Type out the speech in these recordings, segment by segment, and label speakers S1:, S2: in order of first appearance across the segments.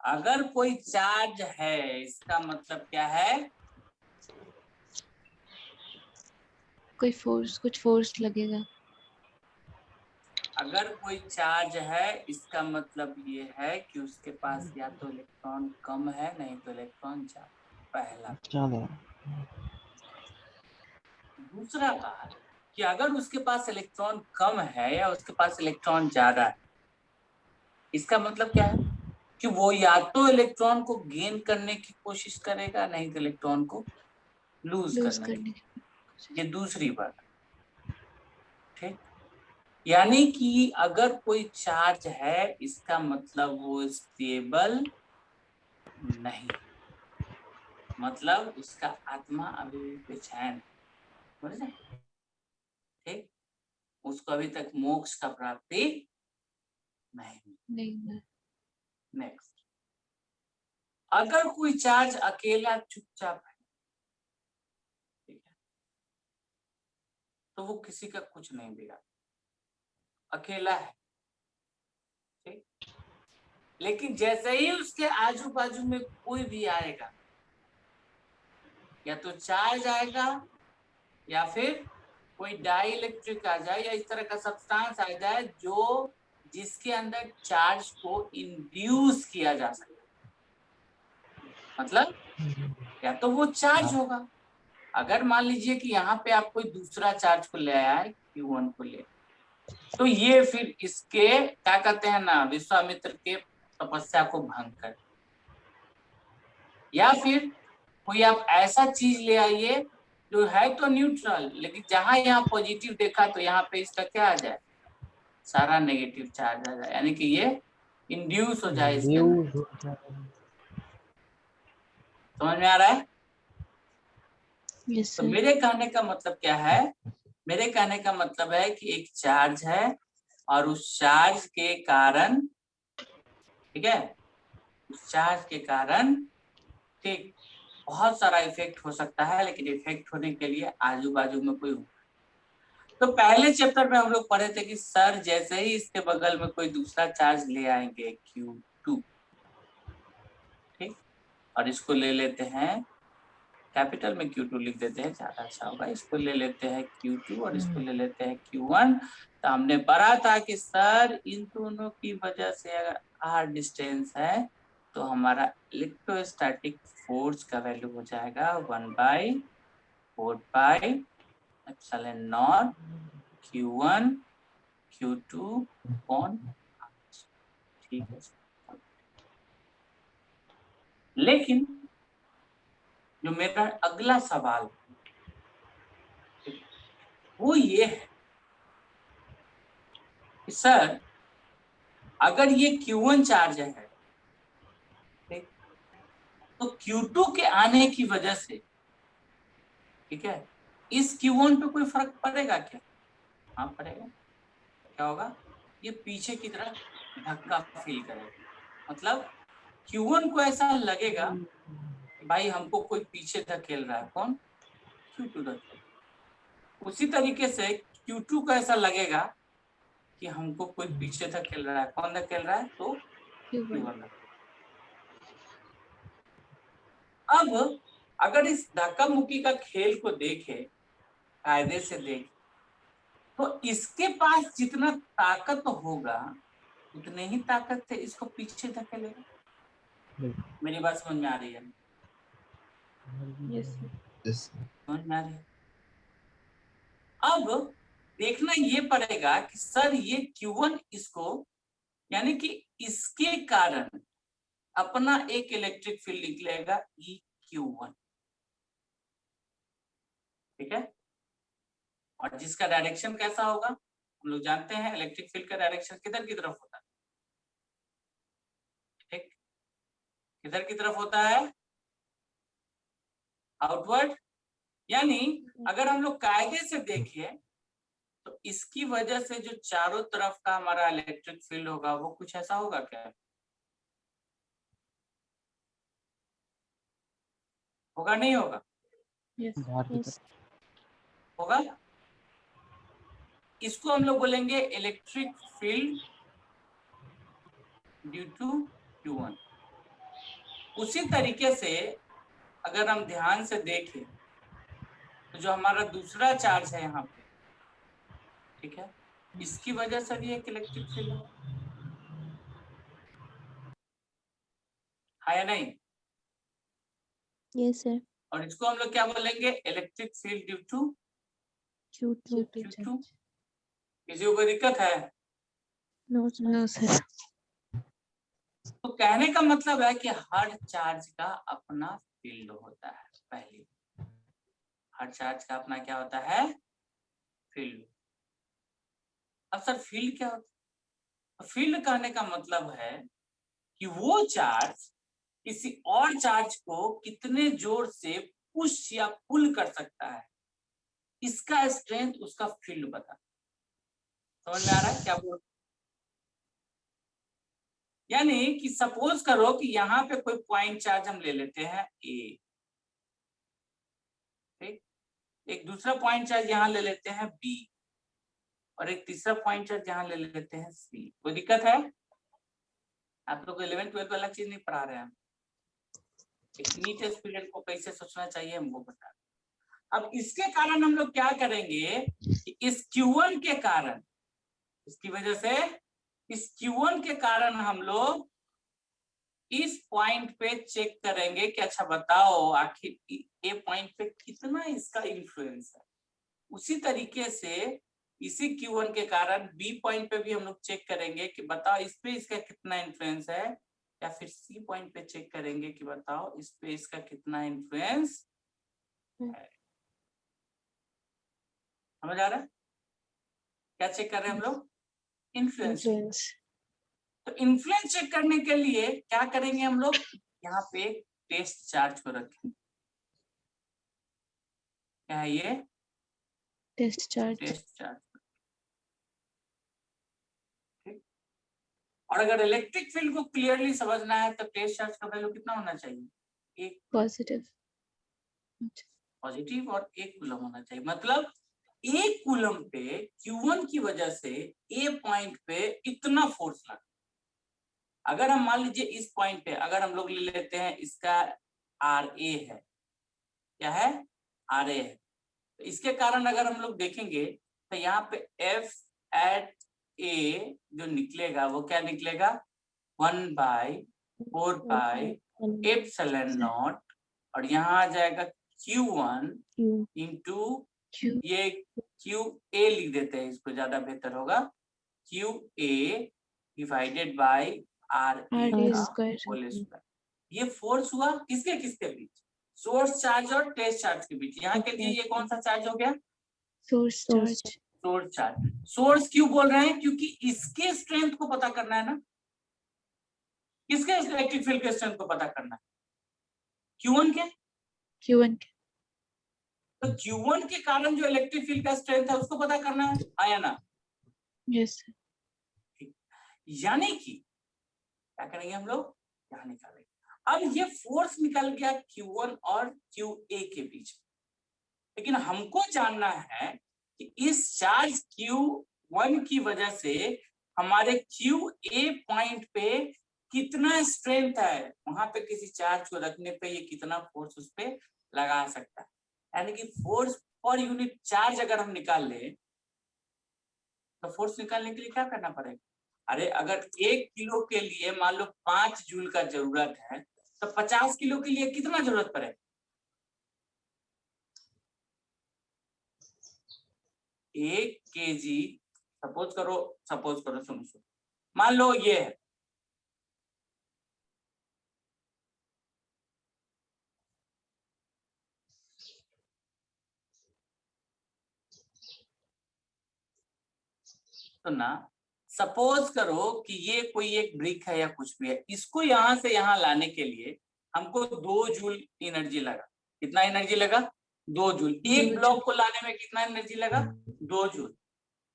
S1: अगर कोई चार्ज है इसका मतलब क्या है?
S2: कोई फोर्स, कुछ फोर्स लगेगा।
S1: अगर कोई चार्ज है इसका मतलब ये है कि उसके पास या तो इलेक्ट्रॉन कम है, नहीं तो इलेक्ट्रॉन ज्यादा। पहला।
S3: चलो
S1: दूसरा बात कि अगर उसके पास इलेक्ट्रॉन कम है या उसके पास इलेक्ट्रॉन ज्यादा है, इसका मतलब क्या है कि वो या तो इलेक्ट्रॉन को गेन करने की कोशिश करेगा, नहीं तो इलेक्ट्रॉन को लूज
S2: लूज
S1: करने की।
S2: करने की कोशिश।
S1: ये दूसरी बात। ठीक, यानी कि अगर कोई चार्ज है इसका मतलब वो स्टेबल नहीं, मतलब उसका आत्मा अभी भी बेचैन है। समझ रहे? ठीक, उसको अभी तक मोक्ष का प्राप्ति नहीं।
S2: नहीं।
S1: नेक्स्ट, अगर कोई चार्ज अकेला चुपचाप है, ठीक है, तो वो किसी का कुछ नहीं बिगाड़, अकेला है। ठीक, लेकिन जैसे ही उसके आजू बाजू में कोई भी आएगा, या तो चार्ज आएगा या फिर कोई डाई इलेक्ट्रिक आ जाए या इस तरह का सब्सटेंस आ जाए जो जिसके अंदर चार्ज को इंड्यूस किया जा सकता है, मतलब या तो वो चार्ज होगा। अगर मान लीजिए कि यहाँ पे आप कोई दूसरा चार्ज को ले आया है, Q1 को ले, तो ये फिर इसके क्या कहते हैं ना, विश्वामित्र के तपस्या को भंग कर। या फिर कोई आप ऐसा चीज ले आइए जो है तो न्यूट्रल, लेकिन जहां यहाँ पॉजिटिव देखा तो यहाँ पे इसका क्या आ जाए, सारा नेगेटिव चार्ज आ जाए, यानी कि ये इंड्यूस हो जाए इसके अंदर। समझ में आ रहा है?
S2: यस
S1: तो
S2: सर।
S1: मेरे कहने का मतलब क्या है, मेरे कहने का मतलब है कि एक चार्ज है और उस चार्ज के कारण, ठीक है, उस चार्ज के कारण, ठीक, बहुत सारा इफेक्ट हो सकता है, लेकिन इफेक्ट होने के लिए आजू बाजू में कोई हो। तो पहले चैप्टर में हम लोग पढ़े थे कि सर जैसे ही इसके बगल में कोई दूसरा चार्ज ले आएंगे Q2, ठीक, और इसको ले लेते हैं, कैपिटल में Q2 लिख देते हैं, ज्यादा अच्छा होगा। इसको ले लेते हैं Q2 और इसको ले लेते हैं Q1। तो हमने पढ़ा था कि सर इन दोनों की वजह से अगर r डिस्टेंस है तो हमारा इलेक्ट्रोस्टैटिक फोर्स का वैल्यू हो जाएगा 1/4πε0 Q1 Q2 अपॉन। ठीक है, लेकिन जो मेरा अगला सवाल वो ये है कि सर अगर ये Q1 चार्ज है, ठीक, तो Q2 के आने की वजह से, ठीक है, इस Q1 पे कोई फर्क पड़ेगा क्या? हाँ पड़ेगा। क्या होगा, ये पीछे की तरफ धक्का फील करेगा, मतलब Q1 को ऐसा लगेगा भाई हमको कोई पीछे धकेल रहा है। कौन? Q2 धकेल। उसी तरीके से Q2 को ऐसा लगेगा कि हमको कोई पीछे धकेल रहा है। कौन धकेल रहा है? तो Q1। अब अगर इस धक्का मुक्की का खेल को देखे, कायदे से देखे, तो इसके पास जितना ताकत होगा उतने ही ताकत से इसको पीछे धकेलेगा। मेरी बात समझ में आ रही है?
S2: यस
S1: समझ में आ रही है? अब देखना ये पड़ेगा कि सर ये Q1 इसको, यानी कि इसके कारण अपना एक इलेक्ट्रिक फील्ड निकलेगा EQ1, ठीक है, और जिसका डायरेक्शन कैसा होगा हम लोग जानते हैं, इलेक्ट्रिक फील्ड का डायरेक्शन किधर की तरफ होता है, ठीक, किधर की तरफ होता है? आउटवर्ड। यानी अगर हम लोग कायदे से देखें तो इसकी वजह से जो चारों तरफ का हमारा इलेक्ट्रिक फील्ड होगा वो कुछ ऐसा होगा क्या? होगा नहीं होगा?
S2: यस
S1: होगा। इसको हम लोग बोलेंगे electric field due to Q1। उसी तरीके से अगर हम ध्यान से देखें तो जो हमारा दूसरा चार्ज है यहाँ पे, ठीक है, इसकी वजह से भी एक इलेक्ट्रिक फील्ड है या नहीं?
S2: Yes sir.
S1: और इसको हम लोग क्या बोलेंगे? Electric field due to
S2: Q2
S1: किसी को कोई दिक्कत है?
S2: No sir.
S1: तो कहने का मतलब है कि हर चार्ज का अपना फील्ड होता है। पहली, हर चार्ज का अपना क्या होता है? फील्ड। अब सर फील्ड क्या होता है? फील्ड कहने का मतलब है कि वो चार्ज किसी और चार्ज को कितने जोर से पुश या पुल कर सकता है, इसका स्ट्रेंथ उसका फील्ड बता। समझ में आ रहा है क्या बोल? यानी कि सपोज करो कि यहाँ पे कोई पॉइंट चार्ज हम ले लेते हैं ए, ठीक, एक दूसरा पॉइंट चार्ज यहाँ ले लेते हैं बी, और एक तीसरा पॉइंट चार्ज यहाँ ले लेते हैं सी। कोई दिक्कत है? आप लोग 11th-12th वाला चीज नहीं पढ़ा रहे हैं। एक नीट स्टूडेंट को कैसे सोचना चाहिए हम वो बता। अब इसके कारण हम लोग क्या करेंगे कि इस Q1 के कारण, इसकी वजह से इस Q1 के कारण हम लोग इस पॉइंट पे चेक करेंगे कि अच्छा बताओ आखिर ए पॉइंट पे कितना इसका इन्फ्लुएंस है। उसी तरीके से इसी Q1 के कारण बी पॉइंट पे भी हम लोग चेक करेंगे कि बताओ इस पे इसका कितना इन्फ्लुएंस है, या फिर सी पॉइंट पे चेक करेंगे कि बताओ इस पे इसका कितना इन्फ्लुएंस है। समझ आ रहा है? क्या चेक कर रहे हैं हम लोग? इन्फ्लुएंस। तो इन्फ्लुएंस चेक करने के लिए क्या करेंगे हम लोग? यहाँ पे एक टेस्ट चार्ज को रखेंगे। क्या है ये?
S2: Test charge.
S1: Test charge. ठीक। और अगर इलेक्ट्रिक फील्ड को क्लियरली समझना है तो टेस्ट चार्ज का वैल्यू कितना होना चाहिए? एक
S2: पॉजिटिव।
S1: पॉजिटिव और एक कूलम होना चाहिए। मतलब एक कूलम पे Q1 की वजह से ए पॉइंट पे इतना फोर्स लगा। अगर हम मान लीजिए इस पॉइंट पे अगर हम लोग ले लेते हैं इसका RA है, क्या है? RA है, तो इसके कारण अगर हम लोग देखेंगे तो यहाँ पे F at A जो निकलेगा वो क्या निकलेगा? 1/4 पाई एप्सिलॉन नॉट, और यहाँ आ जाएगा Q1 इंटू ये QA लिख देते हैं, इसको ज्यादा बेहतर होगा, QA डिवाइडेड बाई RA का होल स्क्वायर। ये फोर्स हुआ किसके किसके बीच? सोर्स चार्ज और टेस्ट चार्ज के बीच। यहाँ के लिए ये कौन सा चार्ज हो गया?
S2: Source charge.
S1: Source charge. Source क्यों बोल रहे हैं? क्योंकि इसके स्ट्रेंथ को पता करना है ना। किसके इलेक्ट्रिक फील्ड के स्ट्रेंथ को पता करना है? Q1 के। तो Q1 के कारण जो इलेक्ट्रिक फील्ड का स्ट्रेंथ है उसको पता करना है, आया ना?
S2: यस।
S1: यानी कि क्या करेंगे हम लोग? यहाँ निकालेंगे। अब ये फोर्स निकल गया Q1 और QA के बीच, लेकिन हमको जानना है कि इस चार्ज Q1 की वजह से हमारे QA पॉइंट पे कितना स्ट्रेंथ है, वहां पे किसी चार्ज को रखने पे ये कितना फोर्स उस पे लगा सकता है। यानी कि फोर्स पर यूनिट चार्ज अगर हम निकाल ले तो फोर्स निकालने के लिए क्या करना पड़ेगा? अरे अगर 1 किलो के लिए मान लो 5 जूल का जरूरत है तो 50 किलो के लिए कितना जरूरत पड़ेगा? 1 kg। सपोज करो सुनो, मान लो ये है, तो ना सपोज करो कि ये कोई एक ब्रिक है या कुछ भी है, इसको यहां से यहां लाने के लिए हमको 2 जूल एनर्जी लगा। कितना एनर्जी लगा? 2 जूल। एक ब्लॉक को लाने में कितना एनर्जी लगा? 2 जूल।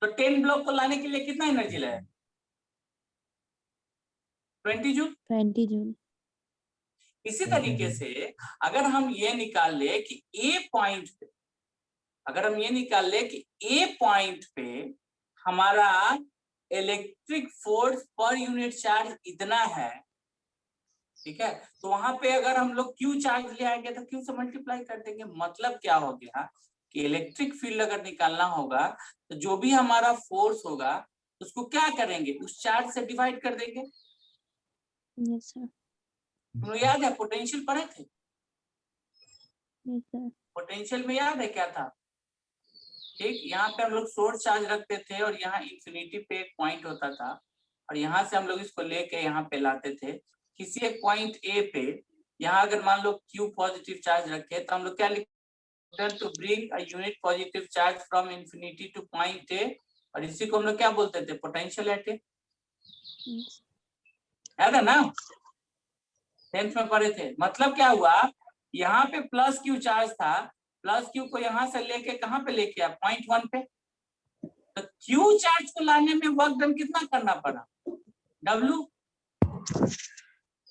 S1: तो 10 ब्लॉक को लाने के लिए कितना एनर्जी लगा? 20 जूल। इसी तरीके से अगर हम ये निकाल ले कि ए पॉइंट पे, अगर हम ये निकाल ले कि ए पॉइंट पे हमारा इलेक्ट्रिक फोर्स पर यूनिट चार्ज इतना है, ठीक है, तो वहां पे अगर हम लोग क्यू चार्ज ले आएंगे तो क्यू से मल्टीप्लाई कर देंगे। मतलब क्या हो गया कि इलेक्ट्रिक फील्ड अगर निकालना होगा तो जो भी हमारा फोर्स होगा उसको क्या करेंगे, उस चार्ज से डिवाइड कर देंगे।
S2: Yes sir.
S1: तुम लोग याद है पोटेंशियल पढ़े थे?
S2: Yes sir.
S1: पोटेंशियल में याद है क्या था? ठीक, यहाँ पे हम लोग सोर्स चार्ज रखते थे और यहाँ इंफिनिटी पे एक पॉइंट होता था और यहाँ से हम लोग इसको लेके यहाँ पे लाते थे किसी एक पॉइंट ए पे। यहाँ अगर मान लो क्यू पॉजिटिव चार्ज रखे तो हम लोग क्या लिखते, to bring a unit positive charge from infinity to point A, और इसी को हम लोग क्या बोलते थे, पोटेंशियल एट ए। याद है ना, 10th में पढ़े थे। मतलब क्या हुआ, यहाँ पे प्लस क्यू चार्ज था, प्लस क्यू को यहाँ से लेके कहाँ पे लेके आया, पॉइंट 1 पे। तो क्यू चार्ज को लाने में वर्क डन कितना करना पड़ा, W।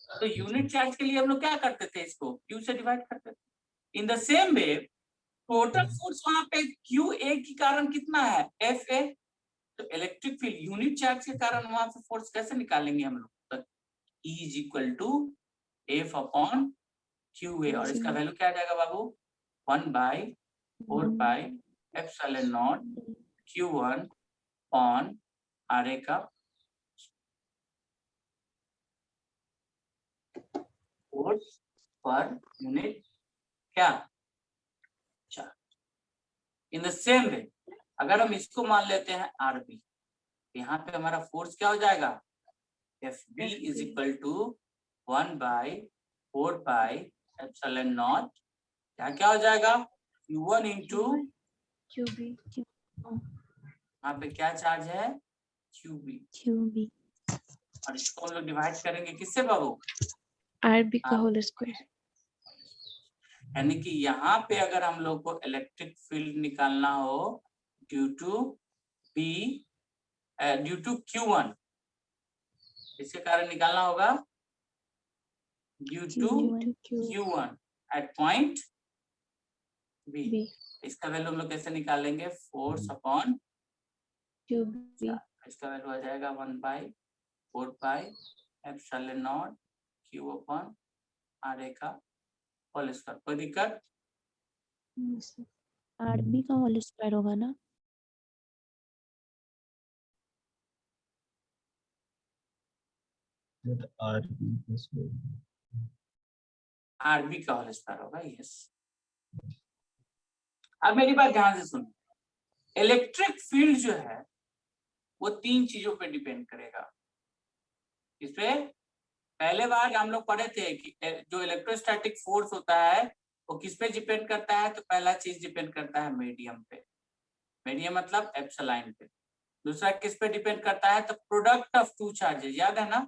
S1: तो यूनिट चार्ज के लिए हम लोग क्या करते थे, इसको क्यू से डिवाइड करते थे। इन the same way total force वहां पे क्यू ए के कारण कितना है, एफ ए। तो इलेक्ट्रिक फील्ड यूनिट चार्ज के कारण वहां से फोर्स कैसे निकालेंगे हम लोग, तो E is equal to F upon Q A, और इसका वैल्यू क्या आ जाएगा बाबू, 1/4 epsilon naught Q1 on R A का फोर्स पर यूनिट क्या charge. In the same way अगर हम इसको मान लेते हैं आरबी, यहाँ पे हमारा फोर्स क्या हो जाएगा, F B is equal to 1/4 epsilon naught, क्या हो जाएगा, Q1 इंटू
S2: क्यूबी।
S1: यहाँ पे क्या चार्ज है, क्यूबी, और इसको हम लोग डिवाइड करेंगे किससे बाबू,
S2: आरबी का होल स्क्वायर।
S1: यानी कि यहाँ पे अगर हम लोग को इलेक्ट्रिक फील्ड निकालना हो due to B due to Q1, इसके कारण निकालना होगा due to Q1 at point B. इसका वैल्यू हम लोग कैसे निकालेंगे, फोर्स अपॉन क्यूबी, इसका वैल्यू आ जाएगा 1/4 epsilon naught Q upon R A का होल स्क्वायर। कोई दिक्कत,
S2: आरबी का होल स्क्वायर होगा ना,
S1: आरबी का होल स्क्वायर होगा, यस। अब मेरी बात ध्यान से सुनो, इलेक्ट्रिक फील्ड जो है वो 3 चीजों पे डिपेंड करेगा। इस पे पहले बार हम लोग पढ़े थे कि जो इलेक्ट्रोस्टैटिक फोर्स होता है वो किस पे डिपेंड करता है, तो पहला चीज डिपेंड करता है मीडियम पे, मीडियम मतलब एप्सिलॉन पे। दूसरा किस पे डिपेंड करता है, तो प्रोडक्ट ऑफ टू चार्जेस, याद है ना,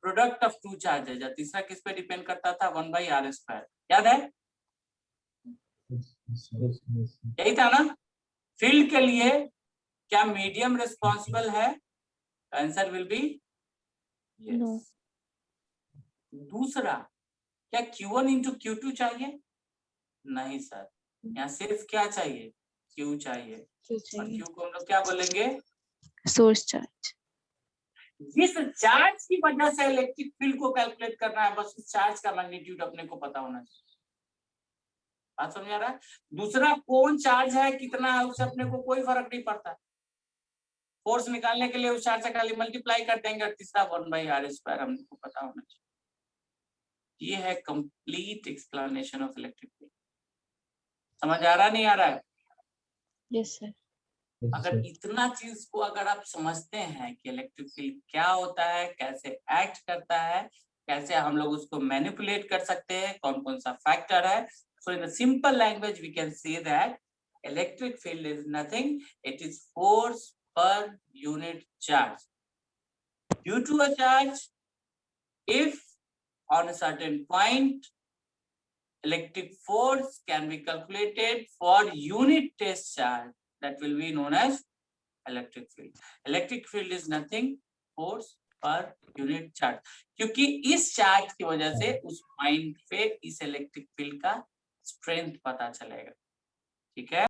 S1: प्रोडक्ट ऑफ टू चार्जेस। या तीसरा किस पे डिपेंड करता था, 1/r², याद है, यही था ना। फील्ड के लिए क्या मीडियम रिस्पॉन्सिबल है, आंसर विल बी यस। दूसरा, क्या Q1 इंटू Q2 चाहिए, नहीं सर, यहाँ सिर्फ क्या चाहिए, Q चाहिए, और Q को हम लोग क्या बोलेंगे,
S2: सोर्स चार्ज।
S1: जिस चार्ज की वजह से इलेक्ट्रिक फील्ड को कैलकुलेट करना है, बस उस चार्ज का मैग्नीट्यूड अपने को पता होना चाहिए। बात समझ आ रहा है। दूसरा कौन चार्ज है, कितना है, उससे अपने को कोई फर्क नहीं पड़ता। फोर्स निकालने के लिए उस चार्ज से खाली मल्टीप्लाई कर देंगे, और तीसरा 1/r² हमको पता होना चाहिए। ये है complete explanation of electric field. समझ आ रहा नहीं आ रहा है?
S2: Yes sir.
S1: अगर इतना चीज को अगर आप समझते हैं कि इलेक्ट्रिक फील्ड क्या होता है, कैसे एक्ट करता है, कैसे हम लोग उसको मैनिपुलेट कर सकते हैं, कौन कौन सा फैक्टर है, so in a simple language we can say that electric field is nothing, it is force per unit charge due to a charge. If on a certain point electric force can be calculated for unit test charge, that will be known as electric field. Electric field is nothing, force per unit charge, क्योंकि इस charge की वजह से उस point पे इस electric field का strength पता चलेगा। ठीक है।